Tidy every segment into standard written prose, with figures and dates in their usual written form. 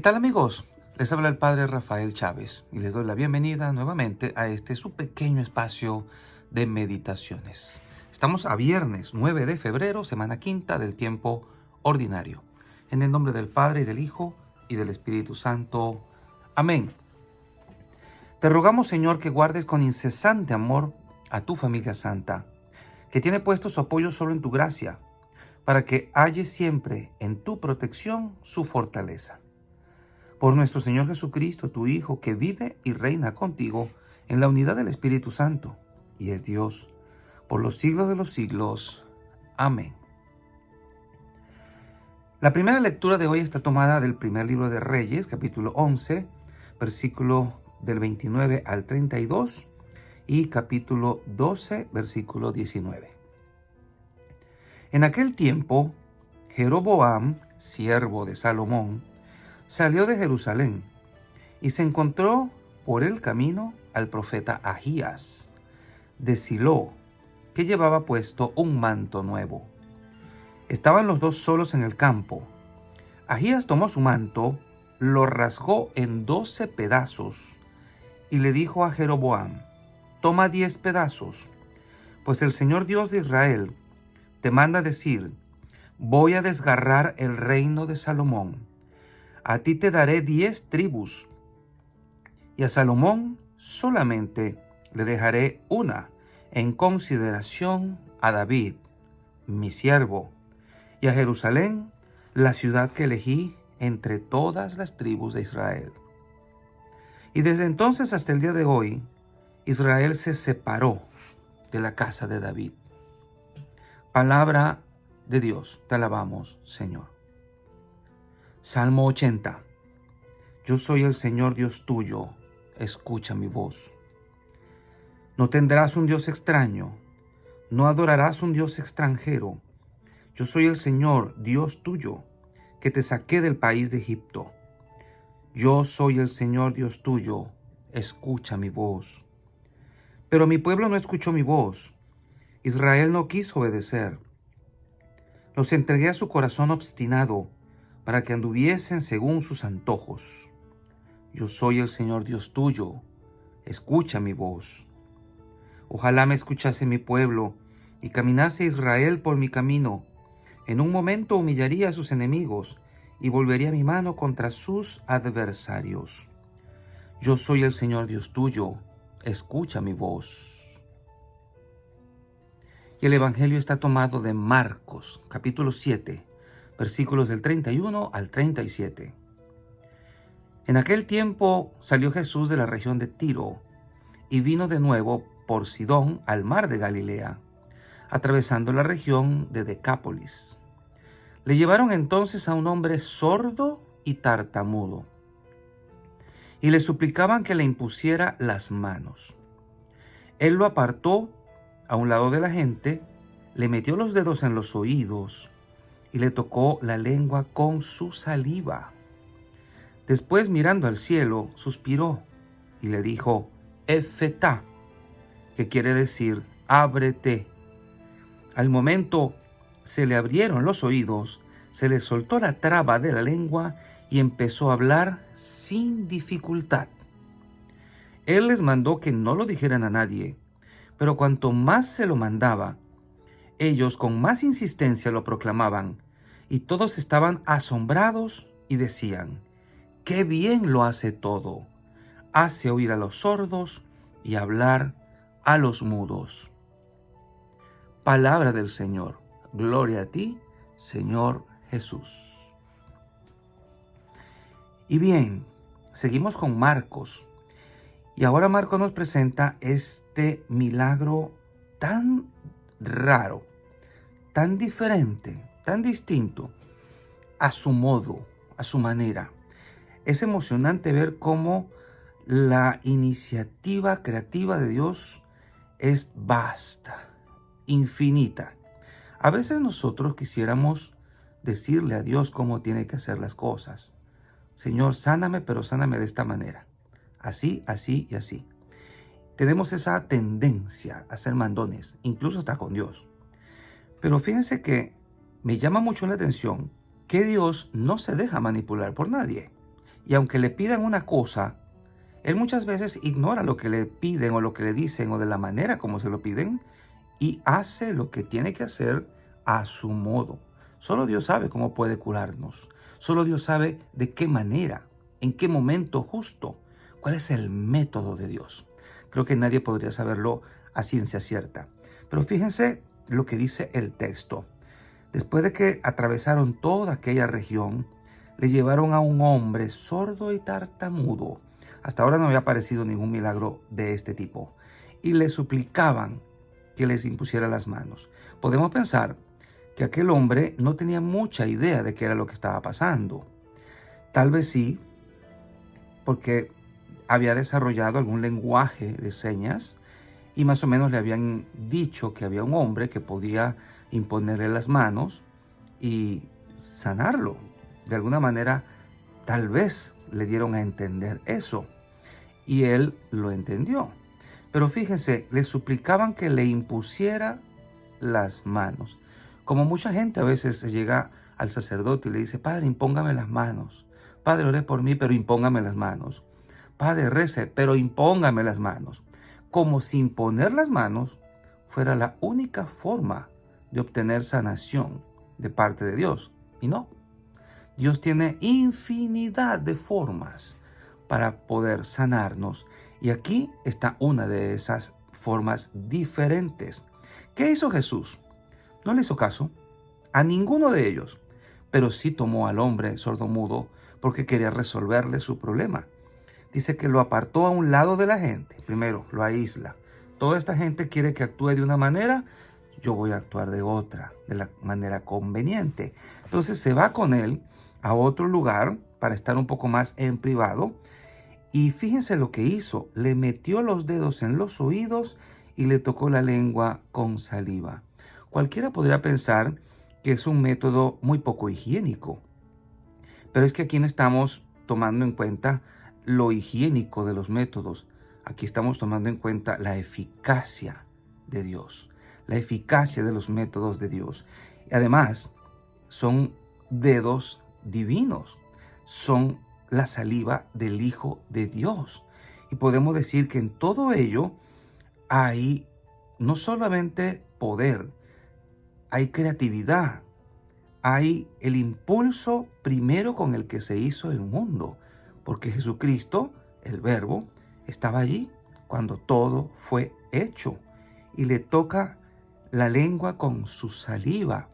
tal, amigos? Les habla el Padre Rafael Chávez y les doy la bienvenida nuevamente a este su pequeño espacio de meditaciones. Estamos a viernes 9 de febrero, semana quinta del tiempo ordinario. En el nombre del Padre y del Hijo y del Espíritu Santo. Amén. Te rogamos, Señor, que guardes con incesante amor a tu familia santa, que tiene puesto su apoyo solo en tu gracia, para que halle siempre en tu protección su fortaleza. Por nuestro Señor Jesucristo, tu Hijo, que vive y reina contigo en la unidad del Espíritu Santo, y es Dios, por los siglos de los siglos. Amén. La primera lectura de hoy está tomada del primer libro de Reyes, capítulo 11, versículo del 29 al 32, y capítulo 12, versículo 19. En aquel tiempo, Jeroboam, siervo de Salomón, salió de Jerusalén y se encontró por el camino al profeta Ahías de Silo, que llevaba puesto un manto nuevo. Estaban los dos solos en el campo. Ahías tomó su manto, lo rasgó en 12 pedazos y le dijo a Jeroboam: toma 10 pedazos, pues el Señor Dios de Israel te manda decir: voy a desgarrar el reino de Salomón. A ti te daré 10 tribus, y a Salomón solamente le dejaré una, en consideración a David, mi siervo, y a Jerusalén, la ciudad que elegí entre todas las tribus de Israel. Y desde entonces hasta el día de hoy, Israel se separó de la casa de David. Palabra de Dios, te alabamos, Señor. Salmo 80. Yo soy el Señor Dios tuyo, escucha mi voz. No tendrás un Dios extraño, no adorarás un Dios extranjero. Yo soy el Señor Dios tuyo, que te saqué del país de Egipto. Yo soy el Señor Dios tuyo, escucha mi voz. Pero mi pueblo no escuchó mi voz, Israel no quiso obedecer. Los entregué a su corazón obstinado, para que anduviesen según sus antojos. Yo soy el Señor Dios tuyo, escucha mi voz. Ojalá me escuchase mi pueblo, y caminase Israel por mi camino. En un momento humillaría a sus enemigos, y volvería mi mano contra sus adversarios. Yo soy el Señor Dios tuyo, escucha mi voz. Y el Evangelio está tomado de Marcos, capítulo 7, versículos del 31 al 37. En aquel tiempo salió Jesús de la región de Tiro y vino de nuevo por Sidón al mar de Galilea, atravesando la región de Decápolis. Le llevaron entonces a un hombre sordo y tartamudo, y le suplicaban que le impusiera las manos. Él lo apartó a un lado de la gente, le metió los dedos en los oídos y le tocó la lengua con su saliva. Después, mirando al cielo, suspiró y le dijo: Efetá, que quiere decir ábrete. Al momento se le abrieron los oídos, se le soltó la traba de la lengua y empezó a hablar sin dificultad. Él les mandó que no lo dijeran a nadie, pero cuanto más se lo mandaba, ellos con más insistencia lo proclamaban, y todos estaban asombrados y decían: ¡qué bien lo hace todo! Hace oír a los sordos y hablar a los mudos. Palabra del Señor. Gloria a ti, Señor Jesús. Y bien, seguimos con Marcos. Y ahora Marcos nos presenta este milagro tan raro, tan diferente, tan distinto, a su modo, a su manera. Es emocionante ver cómo la iniciativa creativa de Dios es vasta, infinita. A veces nosotros quisiéramos decirle a Dios cómo tiene que hacer las cosas. Señor, sáname, pero sáname de esta manera. Así, así y así. Tenemos esa tendencia a ser mandones, incluso hasta con Dios. Pero fíjense que me llama mucho la atención que Dios no se deja manipular por nadie. Y aunque le pidan una cosa, él muchas veces ignora lo que le piden o lo que le dicen o de la manera como se lo piden y hace lo que tiene que hacer a su modo. Solo Dios sabe cómo puede curarnos. Solo Dios sabe de qué manera, en qué momento justo, cuál es el método de Dios. Creo que nadie podría saberlo a ciencia cierta. Pero fíjense lo que dice el texto. Después de que atravesaron toda aquella región, le llevaron a un hombre sordo y tartamudo. Hasta ahora no había aparecido ningún milagro de este tipo. Y le suplicaban que les impusiera las manos. Podemos pensar que aquel hombre no tenía mucha idea de qué era lo que estaba pasando. Tal vez sí, porque había desarrollado algún lenguaje de señas y más o menos le habían dicho que había un hombre que podía imponerle las manos y sanarlo. De alguna manera, tal vez le dieron a entender eso y él lo entendió. Pero fíjense, le suplicaban que le impusiera las manos. Como mucha gente a veces se llega al sacerdote y le dice: Padre, impóngame las manos. Padre, ore por mí, pero impóngame las manos. Padre, rece, pero impóngame las manos. Como si imponer las manos fuera la única forma de obtener sanación de parte de Dios. Y no. Dios tiene infinidad de formas para poder sanarnos. Y aquí está una de esas formas diferentes. ¿Qué hizo Jesús? No le hizo caso a ninguno de ellos, pero sí tomó al hombre sordomudo porque quería resolverle su problema. Dice que lo apartó a un lado de la gente. Primero, lo aísla. Toda esta gente quiere que actúe de una manera, yo voy a actuar de otra, de la manera conveniente. Entonces se va con él a otro lugar para estar un poco más en privado. Y fíjense lo que hizo. Le metió los dedos en los oídos y le tocó la lengua con saliva. Cualquiera podría pensar que es un método muy poco higiénico. Pero es que aquí no estamos tomando en cuenta lo higiénico de los métodos. Aquí estamos tomando en cuenta la eficacia de Dios, la eficacia de los métodos de Dios. Y además, son dedos divinos, son la saliva del Hijo de Dios. Y podemos decir que en todo ello hay no solamente poder, hay creatividad, hay el impulso primero con el que se hizo el mundo, porque Jesucristo, el Verbo, estaba allí cuando todo fue hecho y le toca la lengua con su saliva,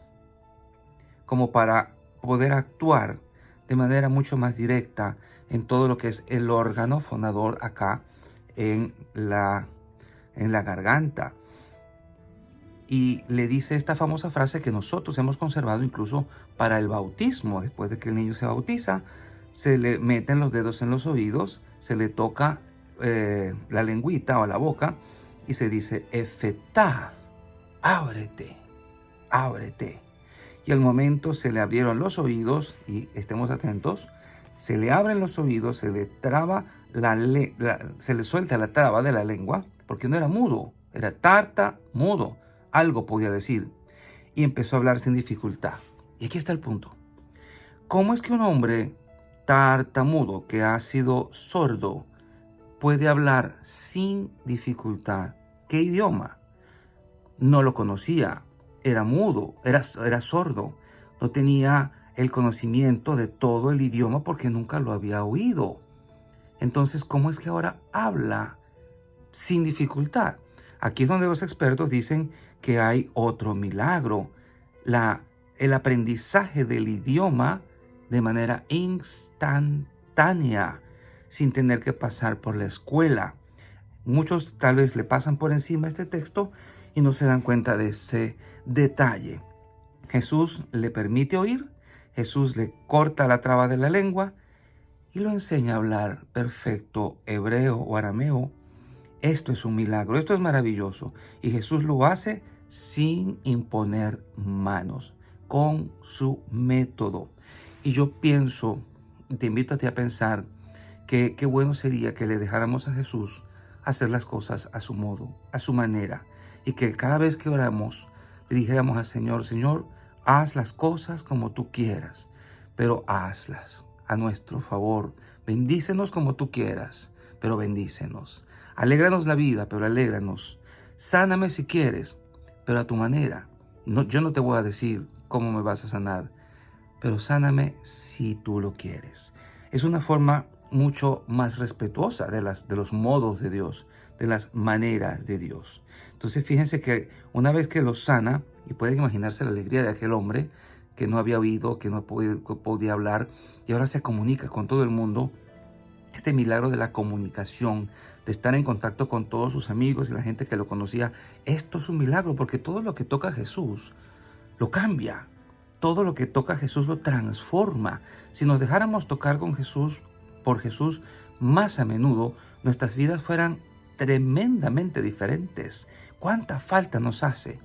como para poder actuar de manera mucho más directa en todo lo que es el órgano fonador acá en la garganta. Y le dice esta famosa frase que nosotros hemos conservado incluso para el bautismo. Después de que el niño se bautiza, se le meten los dedos en los oídos, se le toca la lengüita o la boca y se dice: Efetá, ábrete, ábrete. Y al momento se le abrieron los oídos, y estemos atentos, se le abren los oídos, se le traba se le suelta la traba de la lengua, porque no era mudo, era tartamudo, algo podía decir, y empezó a hablar sin dificultad. Y aquí está el punto. ¿Cómo es que un hombre tartamudo que ha sido sordo puede hablar sin dificultad? ¿Qué idioma? No lo conocía, era mudo, era sordo, no tenía el conocimiento de todo el idioma porque nunca lo había oído. Entonces, ¿cómo es que ahora habla sin dificultad? Aquí es donde los expertos dicen que hay otro milagro, el aprendizaje del idioma de manera instantánea, sin tener que pasar por la escuela. Muchos tal vez le pasan por encima este texto y no se dan cuenta de ese detalle. Jesús le permite oír, Jesús le corta la traba de la lengua y lo enseña a hablar perfecto hebreo o arameo. Esto es un milagro, esto es maravilloso. Y Jesús lo hace sin imponer manos, con su método. Y yo pienso, te invito a ti a pensar que qué bueno sería que le dejáramos a Jesús hacer las cosas a su modo, a su manera. Y que cada vez que oramos le dijéramos al Señor: Señor, haz las cosas como tú quieras, pero hazlas a nuestro favor, Bendícenos como tú quieras, pero bendícenos. Alégranos la vida, pero alégranos. Sáname si quieres, pero a tu manera. No, yo no te voy a decir cómo me vas a sanar, pero sáname si tú lo quieres. Es una forma mucho más respetuosa de los modos de Dios, de las maneras de Dios. Entonces fíjense que una vez que lo sana, y pueden imaginarse la alegría de aquel hombre que no había oído, que no podía hablar, y ahora se comunica con todo el mundo. Este milagro de la comunicación, de estar en contacto con todos sus amigos y la gente que lo conocía, esto es un milagro porque todo lo que toca a Jesús lo cambia. Todo lo que toca a Jesús lo transforma. Si nos dejáramos tocar con Jesús, por Jesús, más a menudo, nuestras vidas fueran tremendamente diferentes. ¿Cuánta falta nos hace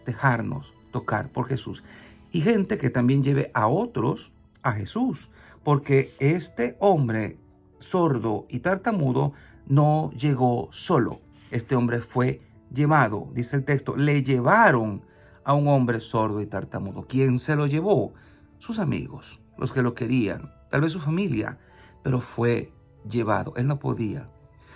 dejarnos tocar por Jesús? Y gente que también lleve a otros a Jesús, porque este hombre sordo y tartamudo no llegó solo. Este hombre fue llevado, dice el texto, le llevaron a un hombre sordo y tartamudo. ¿Quién se lo llevó? Sus amigos, los que lo querían, tal vez su familia, pero fue llevado. Él no podía.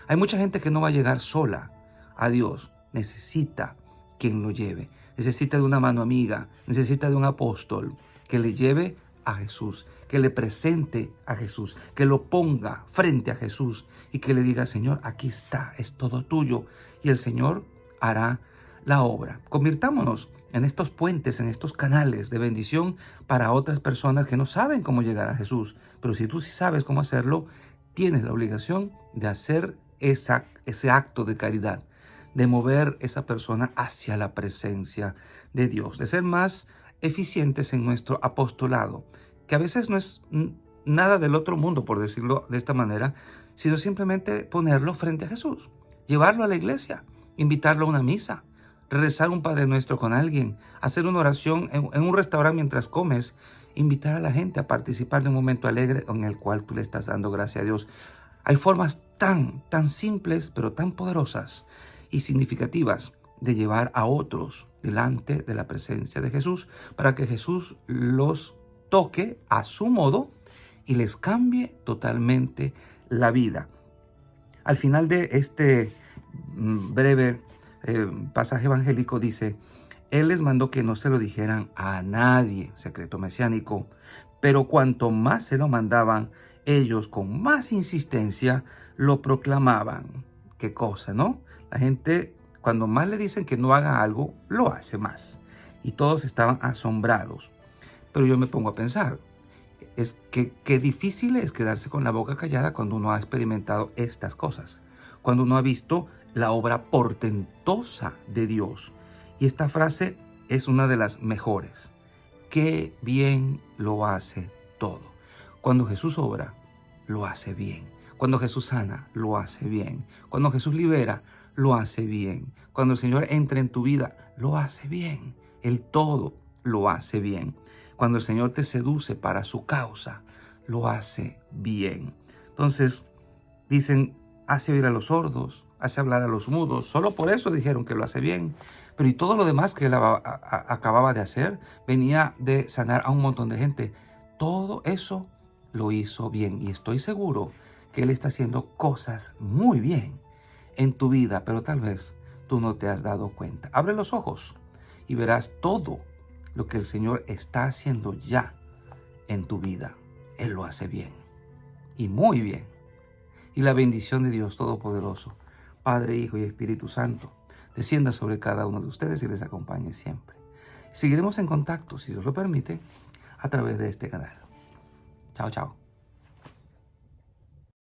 Hay mucha gente que no va a llegar sola a Dios. Necesita quien lo lleve. Necesita de una mano amiga, necesita de un apóstol que le lleve a Jesús, que le presente a Jesús, que lo ponga frente a Jesús y que le diga: Señor, aquí está, es todo tuyo. Y el Señor hará la obra. Convirtámonos en estos puentes, en estos canales de bendición para otras personas que no saben cómo llegar a Jesús. Pero si tú sí sabes cómo hacerlo, tienes la obligación de hacer ese acto de caridad, de mover esa persona hacia la presencia de Dios, de ser más eficientes en nuestro apostolado, que a veces no es nada del otro mundo, por decirlo de esta manera, sino simplemente ponerlo frente a Jesús, llevarlo a la iglesia, invitarlo a una misa, rezar un Padre Nuestro con alguien, hacer una oración en un restaurante mientras comes, invitar a la gente a participar de un momento alegre en el cual tú le estás dando gracias a Dios. Hay formas tan simples, pero tan poderosas y significativas de llevar a otros delante de la presencia de Jesús para que Jesús los toque a su modo y les cambie totalmente la vida. Al final de este breve pasaje evangélico dice: Él les mandó que no se lo dijeran a nadie, secreto mesiánico, pero cuanto más se lo mandaban, ellos con más insistencia lo proclamaban. Qué cosa, ¿no? La gente, cuando más le dicen que no haga algo, lo hace más. Y todos estaban asombrados. Pero yo me pongo a pensar, es que qué difícil es quedarse con la boca callada cuando uno ha experimentado estas cosas, cuando uno ha visto la obra portentosa de Dios. Y esta frase es una de las mejores. Qué bien lo hace todo. Cuando Jesús obra, lo hace bien. Cuando Jesús sana, lo hace bien. Cuando Jesús libera, lo hace bien. Cuando el Señor entra en tu vida, lo hace bien. El todo lo hace bien. Cuando el Señor te seduce para su causa, lo hace bien. Entonces, dicen, hace oír a los sordos, hace hablar a los mudos. Solo por eso dijeron que lo hace bien. Pero y todo lo demás que él acababa de hacer, venía de sanar a un montón de gente. Todo eso lo hizo bien. Y estoy seguro que él está haciendo cosas muy bien en tu vida, pero tal vez tú no te has dado cuenta. Abre los ojos y verás todo lo que el Señor está haciendo ya en tu vida. Él lo hace bien y muy bien. Y la bendición de Dios Todopoderoso, Padre, Hijo y Espíritu Santo, descienda sobre cada uno de ustedes y les acompañe siempre. Seguiremos en contacto, si Dios lo permite, a través de este canal. Chao, chao.